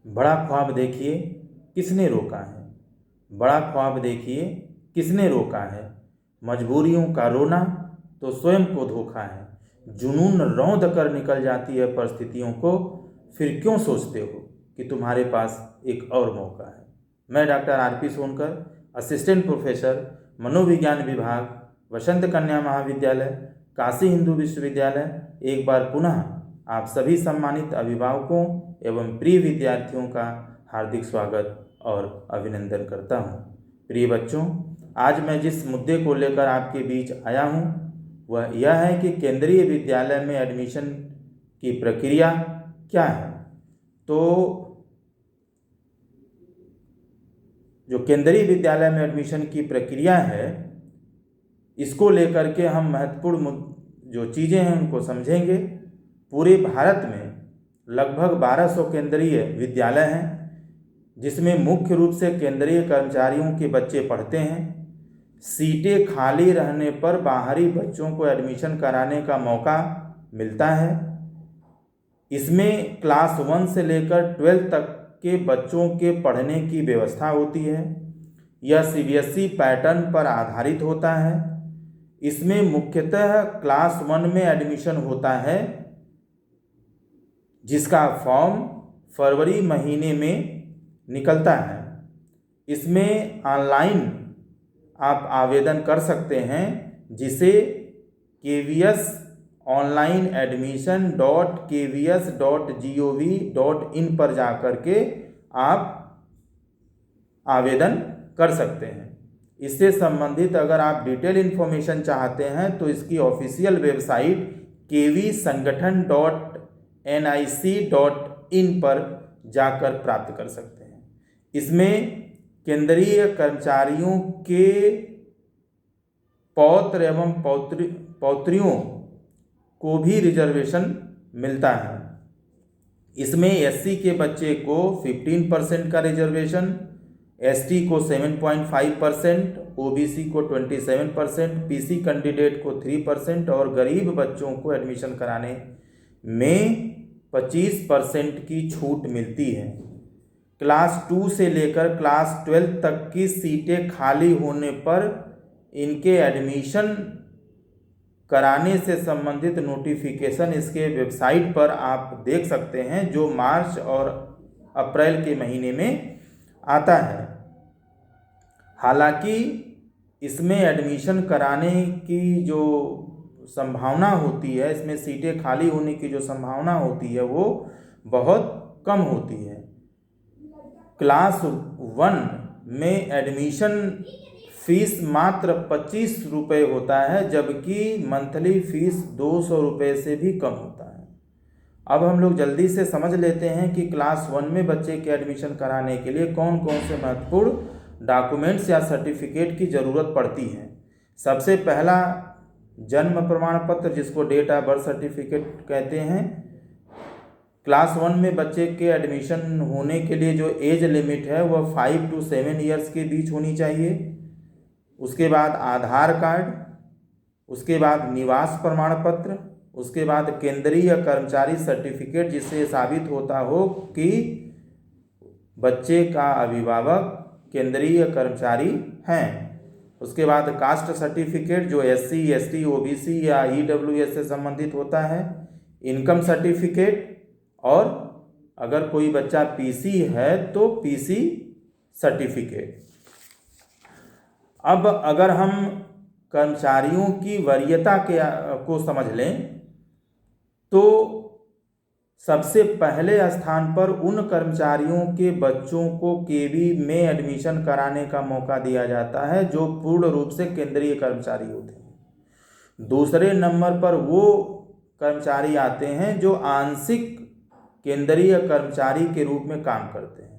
बड़ा ख्वाब देखिए किसने रोका है, बड़ा ख्वाब देखिए किसने रोका है, मजबूरियों का रोना तो स्वयं को धोखा है। जुनून रौंद कर निकल जाती है परिस्थितियों को, फिर क्यों सोचते हो कि तुम्हारे पास एक और मौका है। मैं doctor RP. Sonkar, assistant professor, मनोविज्ञान विभाग, वसंत कन्या महाविद्यालय, काशी हिंदू विश्वविद्यालय, एक बार पुनः आप सभी सम्मानित अभिभावकों एवं प्रिय विद्यार्थियों का हार्दिक स्वागत और अभिनंदन करता हूँ। प्रिय बच्चों, आज मैं जिस मुद्दे को लेकर आपके बीच आया हूँ वह यह है कि केंद्रीय विद्यालय में एडमिशन की प्रक्रिया क्या है। तो जो केंद्रीय विद्यालय में एडमिशन की प्रक्रिया है, इसको लेकर के हम महत्वपूर्ण जो चीज़ें हैं उनको समझेंगे। पूरे भारत में लगभग 1200 केंद्रीय विद्यालय हैं, जिसमें मुख्य रूप से केंद्रीय कर्मचारियों के बच्चे पढ़ते हैं। सीटें खाली रहने पर बाहरी बच्चों को एडमिशन कराने का मौका मिलता है। इसमें क्लास 1 से लेकर 12 तक के बच्चों के पढ़ने की व्यवस्था होती है। यह सीबीएसई पैटर्न पर आधारित होता है। इसमें मुख्यतः क्लास 1 में एडमिशन होता है, जिसका फॉर्म फरवरी महीने में निकलता है। इसमें ऑनलाइन आप आवेदन कर सकते हैं, जिसे kvs.onlineadmission.kvs.gov.in पर जा कर के आप आवेदन कर सकते हैं। इससे संबंधित अगर आप डिटेल इन्फॉर्मेशन चाहते हैं तो इसकी ऑफिशियल वेबसाइट kvsangathan.nic.in पर जाकर प्राप्त कर सकते हैं। इसमें केंद्रीय कर्मचारियों के पौत्र एवं पौत्रियों को भी रिजर्वेशन मिलता है। इसमें एससी के बच्चे को 15% का रिजर्वेशन, एसटी को 7.5%, ओबीसी को 27%, पीसी कैंडिडेट को 3% और गरीब बच्चों को एडमिशन कराने में 25% की छूट मिलती है। क्लास 2 से लेकर क्लास 12 तक की सीटें खाली होने पर इनके एडमिशन कराने से संबंधित नोटिफिकेशन इसके वेबसाइट पर आप देख सकते हैं, जो मार्च और अप्रैल के महीने में आता है। हालांकि इसमें एडमिशन कराने की जो संभावना होती है, इसमें सीटें खाली होने की जो संभावना होती है वो बहुत कम होती है। क्लास 1 में एडमिशन फीस मात्र 25 रुपये होता है, जबकि मंथली फीस 200 रुपये से भी कम होता है। अब हम लोग जल्दी से समझ लेते हैं कि क्लास 1 में बच्चे के एडमिशन कराने के लिए कौन कौन से महत्वपूर्ण डॉक्यूमेंट्स या सर्टिफिकेट की ज़रूरत पड़ती है। सबसे पहला जन्म प्रमाण पत्र, जिसको डेट ऑफ बर्थ सर्टिफिकेट कहते हैं। क्लास 1 में बच्चे के एडमिशन होने के लिए जो एज लिमिट है वह 5 to 7 ईयर्स के बीच होनी चाहिए। उसके बाद आधार कार्ड, उसके बाद निवास प्रमाण पत्र, उसके बाद केंद्रीय कर्मचारी सर्टिफिकेट, जिससे साबित होता हो कि बच्चे का अभिभावक केंद्रीय कर्मचारी हैं। उसके बाद कास्ट सर्टिफिकेट, जो एससी, एसटी, ओबीसी या ईडब्ल्यूएस से संबंधित होता है। इनकम सर्टिफिकेट, और अगर कोई बच्चा पीसी है तो पीसी सर्टिफिकेट। अब अगर हम कर्मचारियों की वरीयता को समझ लें तो सबसे पहले स्थान पर उन कर्मचारियों के बच्चों को केवी में एडमिशन कराने का मौका दिया जाता है जो पूर्ण रूप से केंद्रीय कर्मचारी होते हैं। दूसरे नंबर पर वो कर्मचारी आते हैं जो आंशिक केंद्रीय कर्मचारी के रूप में काम करते हैं।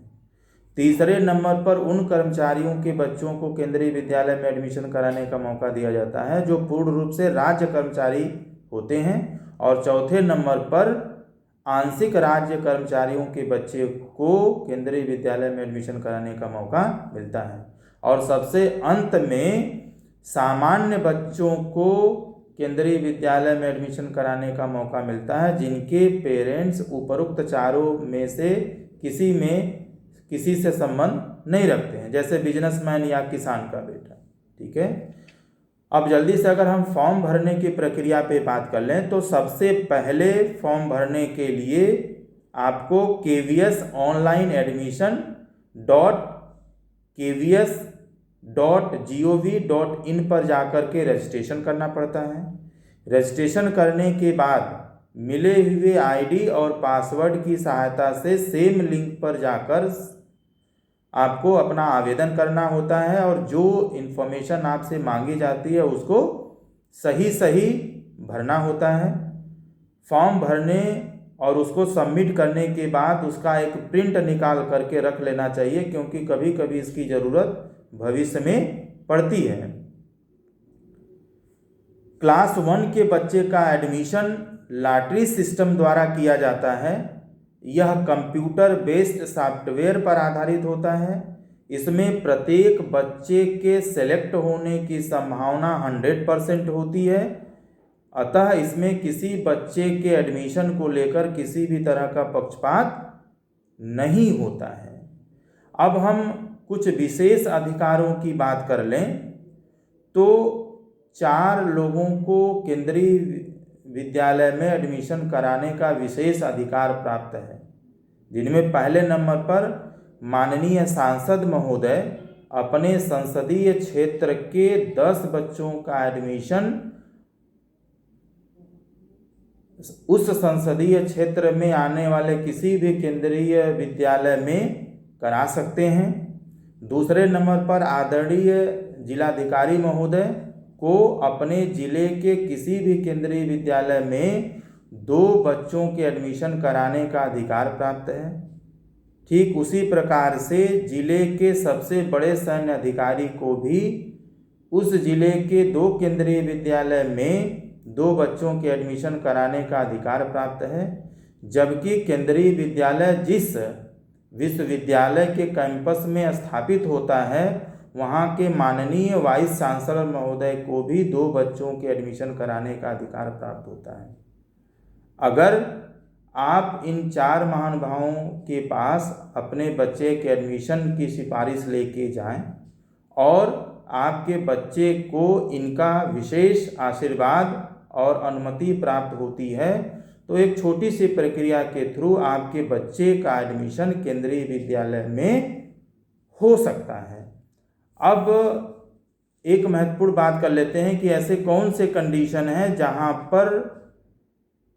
तीसरे नंबर पर उन कर्मचारियों के बच्चों को केंद्रीय विद्यालय में एडमिशन कराने का मौका दिया जाता है जो पूर्ण रूप से राज्य कर्मचारी होते हैं। और चौथे नंबर पर आंशिक राज्य कर्मचारियों के बच्चे को केंद्रीय विद्यालय में एडमिशन कराने का मौका मिलता है। और सबसे अंत में सामान्य बच्चों को केंद्रीय विद्यालय में एडमिशन कराने का मौका मिलता है जिनके पेरेंट्स उपरोक्त चारों में से किसी से संबंध नहीं रखते हैं, जैसे बिजनेसमैन या किसान का बेटा। ठीक है, अब जल्दी से अगर हम फॉर्म भरने की प्रक्रिया पे बात कर लें तो सबसे पहले फॉर्म भरने के लिए आपको kvs.online.admission.kvs.gov.in पर जाकर के रजिस्ट्रेशन करना पड़ता है। रजिस्ट्रेशन करने के बाद मिले हुए आईडी और पासवर्ड की सहायता से सेम लिंक पर जाकर आपको अपना आवेदन करना होता है और जो इन्फॉर्मेशन आपसे मांगी जाती है उसको सही भरना होता है। फॉर्म भरने और उसको सबमिट करने के बाद उसका एक प्रिंट निकाल करके रख लेना चाहिए, क्योंकि कभी कभी इसकी ज़रूरत भविष्य में पड़ती है। क्लास 1 के बच्चे का एडमिशन लॉटरी सिस्टम द्वारा किया जाता है। यह कंप्यूटर बेस्ड सॉफ्टवेयर पर आधारित होता है। इसमें प्रत्येक बच्चे के सेलेक्ट होने की संभावना 100% होती है, अतः इसमें किसी बच्चे के एडमिशन को लेकर किसी भी तरह का पक्षपात नहीं होता है। अब हम कुछ विशेष अधिकारों की बात कर लें तो 4 लोगों को केंद्रीय विद्यालय में एडमिशन कराने का विशेष अधिकार प्राप्त है, जिनमें पहले नंबर पर माननीय सांसद महोदय अपने संसदीय क्षेत्र के 10 बच्चों का एडमिशन उस संसदीय क्षेत्र में आने वाले किसी भी केंद्रीय विद्यालय में करा सकते हैं। दूसरे नंबर पर आदरणीय जिलाधिकारी महोदय को अपने जिले के किसी भी केंद्रीय विद्यालय में 2 बच्चों के एडमिशन कराने का अधिकार प्राप्त है। ठीक उसी प्रकार से जिले के सबसे बड़े सैन्य अधिकारी को भी उस जिले के 2 केंद्रीय विद्यालय में 2 बच्चों के एडमिशन कराने का अधिकार प्राप्त है, जबकि केंद्रीय विद्यालय जिस विश्वविद्यालय के कैंपस में स्थापित होता है वहाँ के माननीय वाइस चांसलर महोदय को भी 2 बच्चों के एडमिशन कराने का अधिकार प्राप्त होता है। अगर आप इन 4 महानुभावों के पास अपने बच्चे के एडमिशन की सिफारिश लेके जाएं और आपके बच्चे को इनका विशेष आशीर्वाद और अनुमति प्राप्त होती है तो एक छोटी सी प्रक्रिया के थ्रू आपके बच्चे का एडमिशन केंद्रीय विद्यालय में हो सकता है। अब एक महत्वपूर्ण बात कर लेते हैं कि ऐसे कौन से कंडीशन हैं जहां पर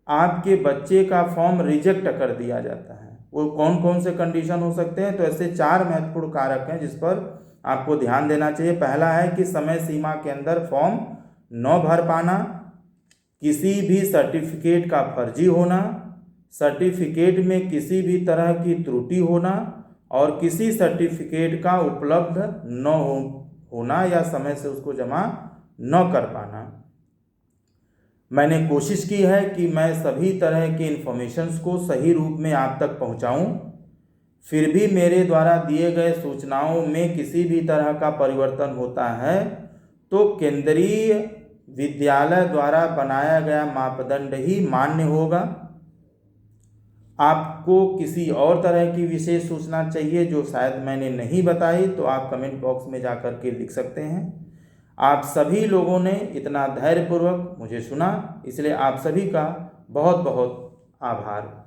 आपके बच्चे का फॉर्म रिजेक्ट कर दिया जाता है, वो कौन कौन से कंडीशन हो सकते हैं। तो ऐसे 4 महत्वपूर्ण कारक हैं जिस पर आपको ध्यान देना चाहिए। पहला है कि समय सीमा के अंदर फॉर्म न भर पाना, किसी भी सर्टिफिकेट का फर्जी होना, सर्टिफिकेट में किसी भी तरह की त्रुटि होना और किसी सर्टिफिकेट का उपलब्ध न होना या समय से उसको जमा न कर पाना। मैंने कोशिश की है कि मैं सभी तरह के इन्फॉर्मेशंस को सही रूप में आप तक पहुंचाऊं, फिर भी मेरे द्वारा दिए गए सूचनाओं में किसी भी तरह का परिवर्तन होता है तो केंद्रीय विद्यालय द्वारा बनाया गया मापदंड ही मान्य होगा। आपको किसी और तरह की विशेष सूचना चाहिए जो शायद मैंने नहीं बताई तो आप कमेंट बॉक्स में जाकर के लिख सकते हैं। आप सभी लोगों ने इतना धैर्यपूर्वक मुझे सुना, इसलिए आप सभी का बहुत बहुत आभार।